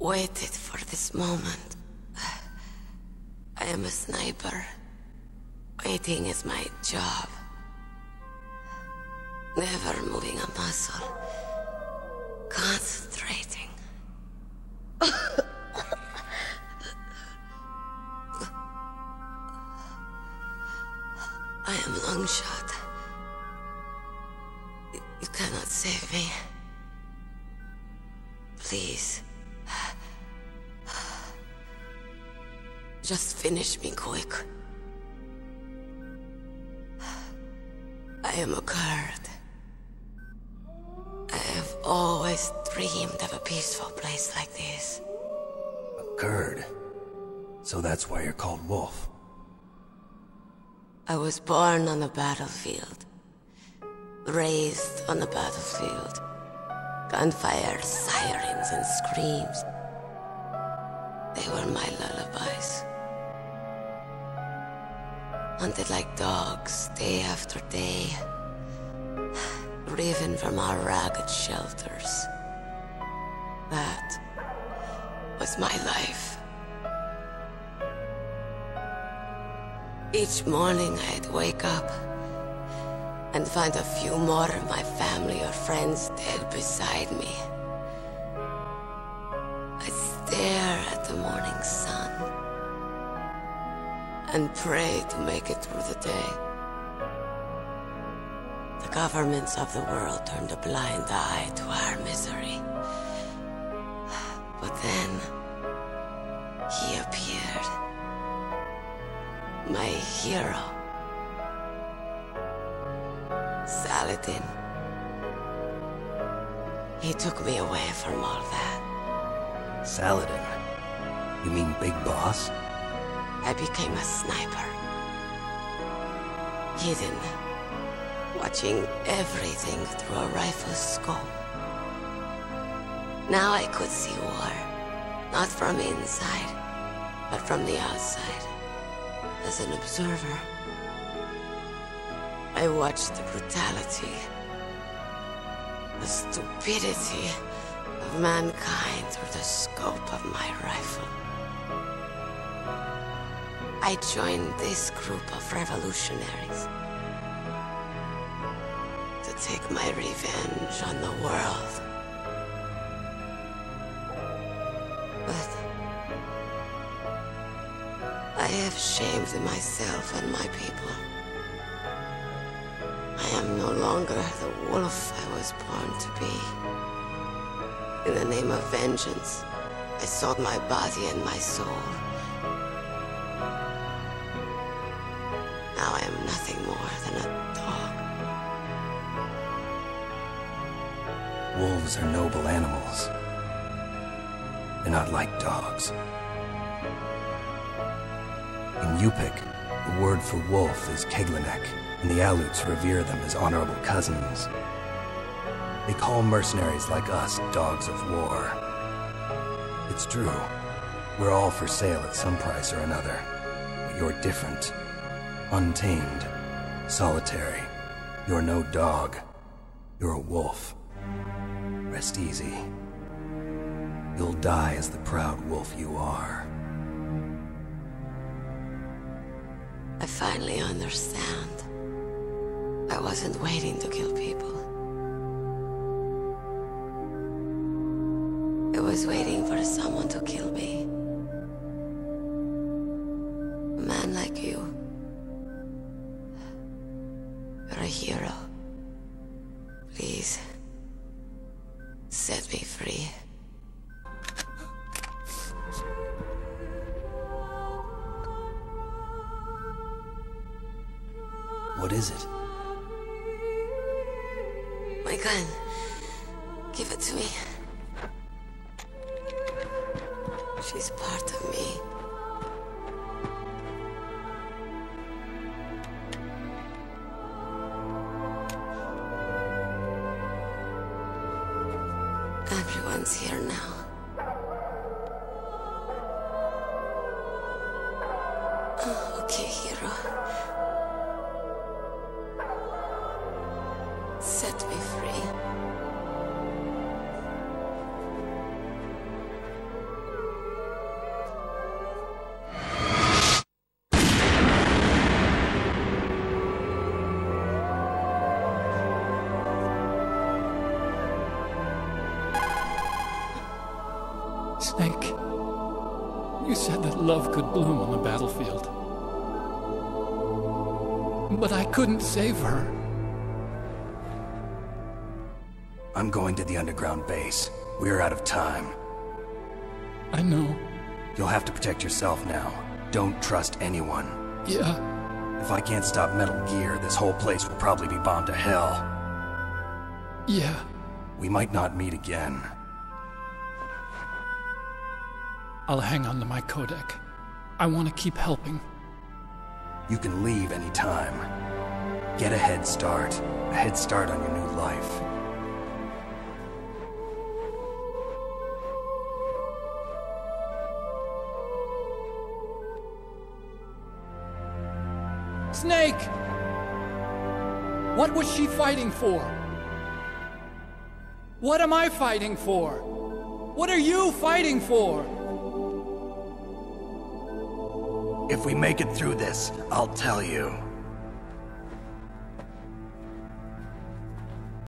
waited for this moment. I am a sniper. Waiting is my job. Never moving a muscle. Concentrating. I am Longshot. You cannot save me. Please. Just finish me quick. I am a Kurd. I have always dreamed of a peaceful place like this. A Kurd? So that's why you're called Wolf. I was born on the battlefield. Raised on the battlefield. Gunfire, sirens, and screams. They were my lullabies. Hunted like dogs, day after day. Driven from our ragged shelters. That was my life. Each morning I'd wake up and find a few more of my family or friends dead beside me. I'd stare at the morning sun and pray to make it through the day. The governments of the world turned a blind eye to our misery. But then, he appeared. My hero. Saladin. He took me away from all that. Saladin? You mean Big Boss? I became a sniper. Hidden. Watching everything through a rifle's scope. Now I could see war. Not from inside, but from the outside. As an observer. I watched the brutality, the stupidity of mankind through the scope of my rifle. I joined this group of revolutionaries to take my revenge on the world. But I have shamed myself and my people. I am no longer the wolf I was born to be. In the name of vengeance, I sold my body and my soul. Now I am nothing more than a dog. Wolves are noble animals. They're not like dogs. In Yupik, the word for wolf is Keglanek, and the Aleuts revere them as honorable cousins. They call mercenaries like us dogs of war. It's true. We're all for sale at some price or another. But you're different. Untamed. Solitary. You're no dog. You're a wolf. Rest easy. You'll die as the proud wolf you are. I finally understand. I wasn't waiting to kill people. I was waiting for someone to kill me. A man like you. You're a hero. Please, set me free. What is it? My gun. Give it to me. She's part of me. Everyone's here now. Oh, okay, hero. Set me free. You said that love could bloom on the battlefield. But I couldn't save her. I'm going to the underground base. We're out of time. I know. You'll have to protect yourself now. Don't trust anyone. Yeah. If I can't stop Metal Gear, this whole place will probably be bombed to hell. Yeah. We might not meet again. I'll hang on to my codec. I want to keep helping. You can leave anytime. Get a head start. A head start on your new life. Snake! What was she fighting for? What am I fighting for? What are you fighting for? If we make it through this, I'll tell you.